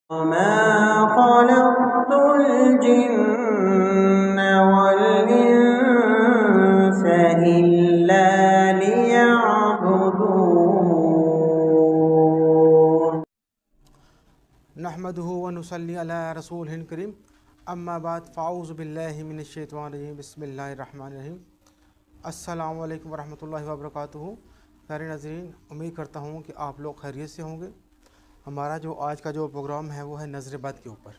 وما خلقت الجن والإنس إلا ليعبدون نحمده ونصلي على رسول کریم اما بعد فاعوذ باللہ من الشیطان الرجیم بسم اللہ الرحمن الرحیم السلام علیکم ورحمۃ اللہ وبرکاتہ۔ پیارے ناظرین، امید کرتا ہوں کہ آپ لوگ خیریت سے ہوں گے۔ ہمارا جو آج کا جو پروگرام ہے وہ ہے نظر بد کے اوپر۔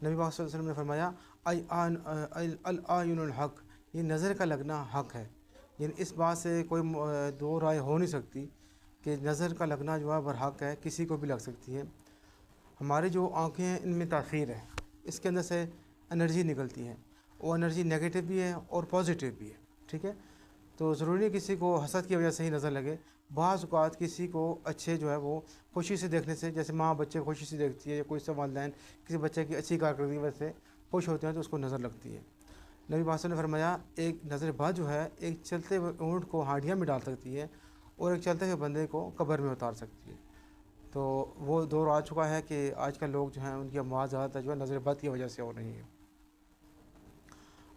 نبی پاک صلی اللہ علیہ وسلم نے فرمایا العین الحق، یہ نظر کا لگنا حق ہے، یعنی اس بات سے کوئی دو رائے ہو نہیں سکتی کہ نظر کا لگنا جو ہے برحق ہے، کسی کو بھی لگ سکتی ہے۔ ہماری جو آنکھیں ہیں ان میں تاثیر ہے، اس کے اندر سے انرجی نکلتی ہے، وہ انرجی نیگیٹو بھی ہے اور پازیٹیو بھی ہے، ٹھیک ہے۔ تو ضروری نہیں کسی کو حسد کی وجہ سے ہی نظر لگے، بعض اوقات کسی کو اچھے جو ہے وہ خوشی سے دیکھنے سے، جیسے ماں بچے کو خوشی سے دیکھتی ہے، یا کوئی سب والدین کسی بچے کی اچھی کارکردگی وجہ سے خوش ہوتے ہیں تو اس کو نظر لگتی ہے۔ نبی پاک نے فرمایا ایک نظر بد جو ہے ایک چلتے ہوئے اونٹ کو ہانڈیاں میں ڈال سکتی ہے اور ایک چلتے ہوئے بندے کو قبر میں اتار سکتی ہے۔ تو وہ دور آ چکا ہے کہ آج کل لوگ جو ہیں ان کی اموات زیادہ تر جو ہے نظر بد کی وجہ سے ہو رہی ہے۔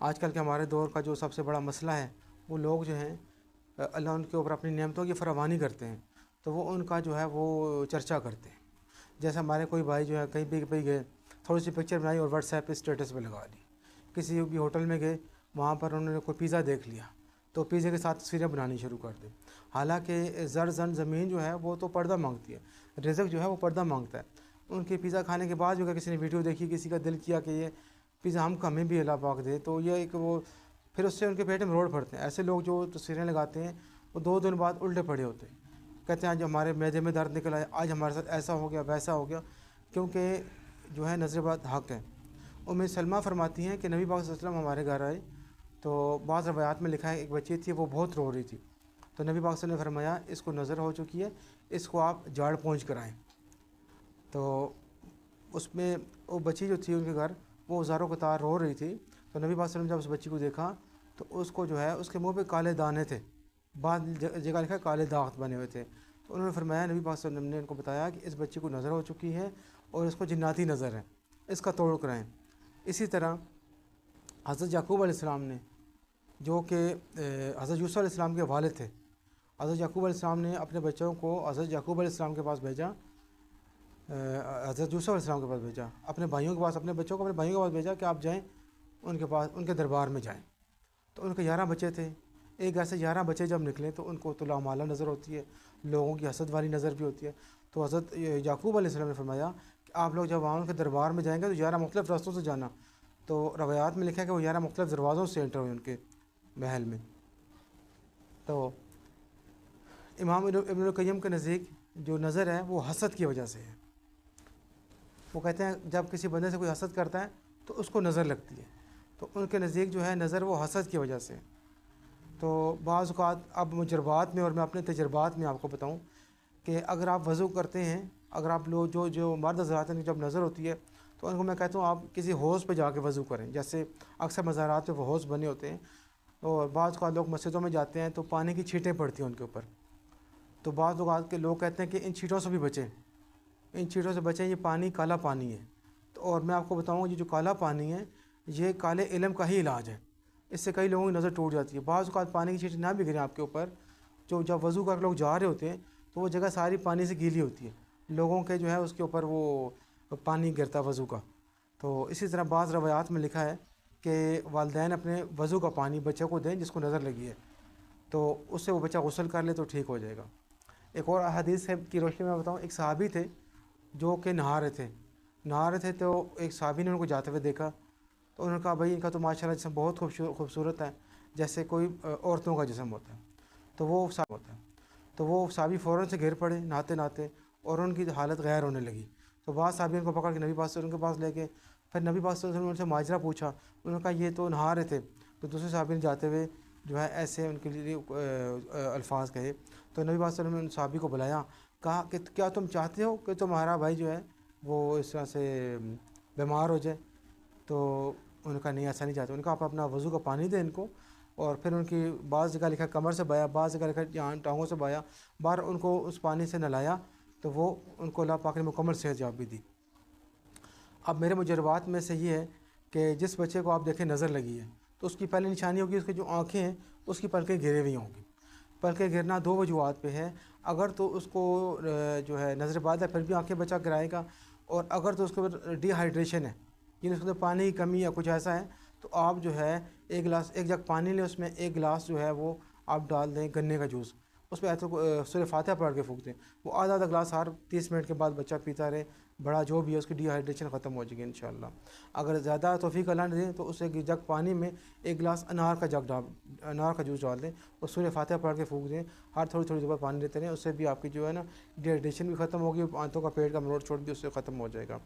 آج کل کے ہمارے دور کا جو سب سے بڑا مسئلہ ہے، وہ لوگ جو ہیں اللہ ان کے اوپر اپنی نعمتوں کی فراوانی کرتے ہیں تو وہ ان کا جو ہے وہ چرچا کرتے ہیں۔ جیسے ہمارے کوئی بھائی جو ہے کہیں پہ گئے، تھوڑی سی پکچر بنائی اور واٹس ایپ پہ اسٹیٹس پہ لگا دی۔ کسی بھی ہوٹل میں گئے، وہاں پر انہوں نے کوئی پیزا دیکھ لیا تو پیزے کے ساتھ تصویریں بنانی شروع کر دیں۔ حالانکہ زمین جو ہے وہ تو پردہ مانگتی ہے، رزق جو ہے وہ پردہ مانگتا ہے۔ ان کے پیزا کھانے کے بعد جو کسی نے ویڈیو دیکھی، کسی کا دل کیا کہ یہ پیزا ہمیں بھی اللہ پاک دے، تو یہ ایک وہ پھر اس سے ان کے پیٹ میں روڑ پڑتے ہیں۔ ایسے لوگ جو تصویریں لگاتے ہیں وہ 2 دن بعد الٹے پڑے ہوتے ہیں، کہتے ہیں آج ہمارے معدے میں درد نکل آیا، آج ہمارے ساتھ ایسا ہو گیا ویسا ہو گیا، کیونکہ جو ہے نظر بد حق ہے۔ ام سلمہ فرماتی ہیں کہ نبی پاک صلی اللہ علیہ وسلم ہمارے گھر آئے تو بعض روایات میں لکھا ہے ایک بچی تھی وہ بہت رو رہی تھی، تو نبی پاک صلی اللہ علیہ وسلم نے فرمایا اس کو نظر ہو چکی ہے، اس کو آپ جھاڑ پونچھ کرائیں۔ تو اس میں وہ بچی جو تھی ان کے گھر وہ ہزاروں قطار رو رہی تھی، تو نبی پاک صلی اللہ علیہ وسلم جب اس بچی کو دیکھا تو اس کو جو ہے اس کے منہ پہ کالے دانے تھے، بعض جگہ لکھا کالے داغ بنے ہوئے تھے، تو انہوں نے فرمایا نبی پاک صلی اللہ علیہ وسلم نے ان کو بتایا کہ اس بچی کو نظر ہو چکی ہے اور اس کو جناتی نظر ہے، اس کا توڑ کرائیں۔ اسی طرح حضرت یعقوب علیہ السلام نے، جو کہ حضرت یوسف علیہ السلام کے والد تھے، حضرت یعقوب علیہ السلام نے اپنے بچوں کو حضرت یعقوب علیہ السلام کے پاس بھیجا، حضرت یوسف علیہ السلام کے پاس بھیجا، اپنے بھائیوں کے پاس، اپنے بچوں کو اپنے بھائیوں کے پاس بھیجا کہ آپ جائیں ان کے پاس، ان کے دربار میں جائیں۔ تو ان کے 11 بچے تھے، ایک ایسے 11 بچے جب نکلے تو ان کو تو لامالہ نظر ہوتی ہے، لوگوں کی حسد والی نظر بھی ہوتی ہے۔ تو حضرت یعقوب علیہ السلام نے فرمایا کہ آپ لوگ جب وہاں ان کے دربار میں جائیں گے تو 11 مختلف راستوں سے جانا۔ تو روایات میں لکھا ہے کہ وہ 11 مختلف دروازوں سے انٹر ہوئے ان کے محل میں۔ تو امام ابن القیم کے نزدیک جو نظر ہے وہ حسد کی وجہ سے ہے۔ وہ کہتے ہیں جب کسی بندے سے کوئی حسد کرتا ہے تو اس کو نظر لگتی ہے، تو ان کے نزدیک جو ہے نظر وہ حسد کی وجہ سے ہے۔ تو بعض اوقات اب مجربات میں، اور میں اپنے تجربات میں آپ کو بتاؤں کہ اگر آپ وضو کرتے ہیں، اگر آپ لوگ جو مرد حضرات ہیں جب نظر ہوتی ہے تو ان کو میں کہتا ہوں آپ کسی حوض پہ جا کے وضو کریں، جیسے اکثر مزارات پہ وہ حوض بنے ہوتے ہیں، اور بعض اوقات لوگ مسجدوں میں جاتے ہیں تو پانی کی چھینٹیں پڑتی ہیں ان کے اوپر، تو بعض اوقات کے لوگ کہتے ہیں کہ ان چھینٹوں سے بھی بچیں، ان چھینٹوں سے بچیں، یہ پانی کالا پانی ہے۔ تو اور میں آپ کو بتاؤں یہ جو کالا پانی ہے یہ کالے علم کا ہی علاج ہے، اس سے کئی لوگوں کی نظر ٹوٹ جاتی ہے۔ بعض اوقات پانی کی چھینٹیں نہ بھی گریں آپ کے اوپر، جو جب وضو کر لوگ جا رہے ہوتے ہیں تو وہ جگہ ساری پانی سے گیلی ہوتی ہے، لوگوں کے جو ہے اس کے اوپر وہ پانی گرتا وضو کا۔ تو اسی طرح بعض روایات میں لکھا ہے کہ والدین اپنے وضو کا پانی بچے کو دیں جس کو نظر لگی ہے، تو اس سے وہ بچہ غسل کر لے تو ٹھیک ہو جائے گا۔ ایک اور حدیث کی روشنی میں بتاؤں، ایک صحابی تھے جو کہ نہا رہے تھے تو ایک صحابی نے ان کو جاتے ہوئے دیکھا، تو انہوں نے کہا بھائی ان کا تو ماشاءاللہ جسم بہت خوبصورت ہے، جیسے کوئی عورتوں کا جسم ہوتا ہے، تو وہ صحابی فوراً سے گر پڑے نہاتے نہاتے اور ان کی حالت غیر ہونے لگی۔ تو بعض صحابیوں کو پکڑ کے نبی پاک صلی اللہ علیہ وسلم کے پاس لے گئے، پھر نبی پاک صلی اللہ علیہ وسلم نے ان سے ماجرا پوچھا، انہوں نے کہا یہ تو نہا رہے تھے، تو دوسرے صحابی نے جاتے ہوئے جو ہے ایسے ان کے لیے الفاظ کہے، تو نبی پاک صلی اللہ علیہ وسلم نے ان صحابی کو بلایا، کہا کہ کیا تم چاہتے ہو کہ تمہارا بھائی جو ہے وہ اس طرح سے بیمار ہو جائے؟ تو انہوں نے کہا نہیں ایسا نہیں چاہتے۔ ان کا آپ اپنا وضو کا پانی دیں ان کو، اور پھر ان کی بعض جگہ لکھا کمر سے بایا، بعض جگہ لکھا یہاں ٹانگوں سے بایا، باہر ان کو اس پانی سے نہلایا، تو وہ ان کو اللہ پاک نے مکمل صحت یابی دی۔ اب میرے مجربات میں سے یہ ہے کہ جس بچے کو آپ دیکھیں نظر لگی ہے تو اس کی پہلی نشانی ہوگی اس کی جو آنکھیں ہیں اس کی پلکیں گرے ہوئی ہوں گی. پلکیں گرنا دو وجوہات پہ ہے. اگر تو اس کو جو ہے نظر باد ہے پھر بھی آنکھیں بچہ گرائے گا, اور اگر تو اس کے اوپر ڈی ہائیڈریشن ہے یعنی اس کے اندر پانی کی کمی یا کچھ ایسا ہے تو آپ جو ہے ایک جگ پانی لیں, اس میں ایک گلاس جو ہے وہ آپ ڈال دیں گنے کا جوس, اس پہ سورہ فاتحہ پڑھ کے پھونک دیں, وہ آدھا گلاس ہر 30 منٹ کے بعد بچہ پیتا رہے, بڑا جو بھی ہے اس کی ڈی ہائیڈریشن ختم ہو جائے گی انشاءاللہ. اگر زیادہ توفیق اللہ نے دیں تو اسے جگ پانی میں ایک گلاس انار کا جوس ڈال دیں اور سورہ فاتحہ پڑھ کے پھونک دیں, ہر تھوڑی تھوڑی دیر بعد پانی لیتے رہیں, اس سے بھی آپ کی جو ہے نا ڈی ہائیڈریشن بھی ختم ہوگی, آنتوں کا پیٹ کا مروڑ چھوڑ بھی اس سے ختم ہو جائے گا.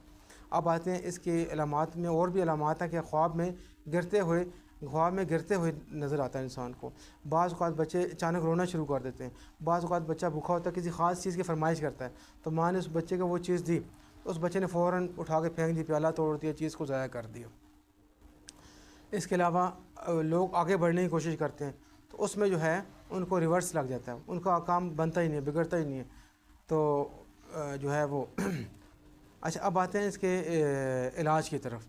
اب آتے ہیں اس کی علامات میں, اور بھی علامات ہیں کہ خواب میں گرتے ہوئے نظر آتا ہے انسان کو. بعض اوقات بچے اچانک رونا شروع کر دیتے ہیں, بعض اوقات بچہ بھوکا ہوتا ہے کسی خاص چیز کی فرمائش کرتا ہے تو ماں نے اس بچے کو وہ چیز دی, اس بچے نے فوراً اٹھا کے پھینک دی, پیالہ توڑ دیا, چیز کو ضائع کر دیا. اس کے علاوہ لوگ آگے بڑھنے کی کوشش کرتے ہیں تو اس میں جو ہے ان کو ریورس لگ جاتا ہے, ان کا کام بنتا ہی نہیں ہے, بگڑتا ہی نہیں ہے, تو جو ہے وہ اچھا اب آتے ہیں اس کے علاج کی طرف.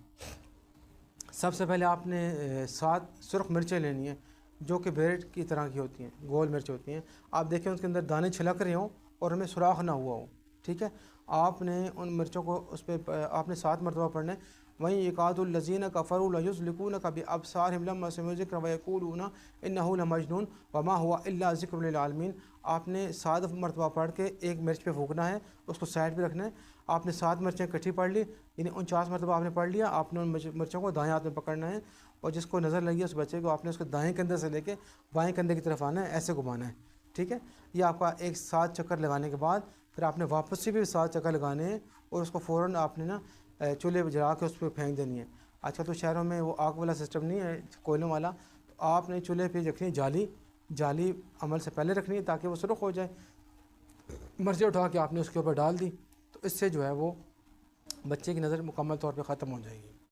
سب سے پہلے آپ نے 7 سرخ مرچیں لینی ہیں جو کہ بیٹ کی طرح کی ہوتی ہیں, گول مرچ ہوتی ہیں. آپ دیکھیں اس کے اندر دانے چھلک رہے ہوں اور ان میں سوراخ نہ ہوا ہو, ٹھیک ہے. آپ نے ان مرچوں کو اس پہ آپ نے 7 مرتبہ پڑھنا ہے. وہیں یکاد الذین کفروا لیزلقونک بابصارہم لما سمعوا الذکر ویقولون انہ لمجنون وما هو الا ذکر للعالمین. آپ نے 7 مرتبہ پڑھ کے ایک مرچ پہ پھونکنا ہے, اس کو سائڈ پہ رکھنا ہے. آپ نے 7 مرچیں اکٹھی پڑھ لی, یعنی 49 مرتبہ آپ نے پڑھ لیا. آپ نے ان مرچوں کو دائیں ہاتھ میں پکڑنا ہے اور جس کو نظر لگی ہے اس بچے کو آپ نے اس کو دائیں کندھے سے لے کے بائیں کندھے کی طرف آنا ہے, ایسے گھمانا ہے, ٹھیک ہے. یہ آپ کا ایک 7 چکر لگانے کے بعد پھر آپ نے واپس سے بھی 7 چکر لگانے ہیں اور اس کو فوراً آپ نے نا چولہے پہ جلا کے اس پہ پھینک دینی ہے. آج کل تو شہروں میں وہ آگ والا سسٹم نہیں ہے, کوئلوں والا, تو آپ نے چولہے پہ رکھنی جالی عمل سے پہلے رکھنی ہے تاکہ وہ سرخ ہو جائے. مرچیں اٹھا کے آپ نے اس کے اوپر ڈال دی تو اس سے جو ہے وہ بچے کی نظر مکمل طور پہ ختم ہو جائے گی.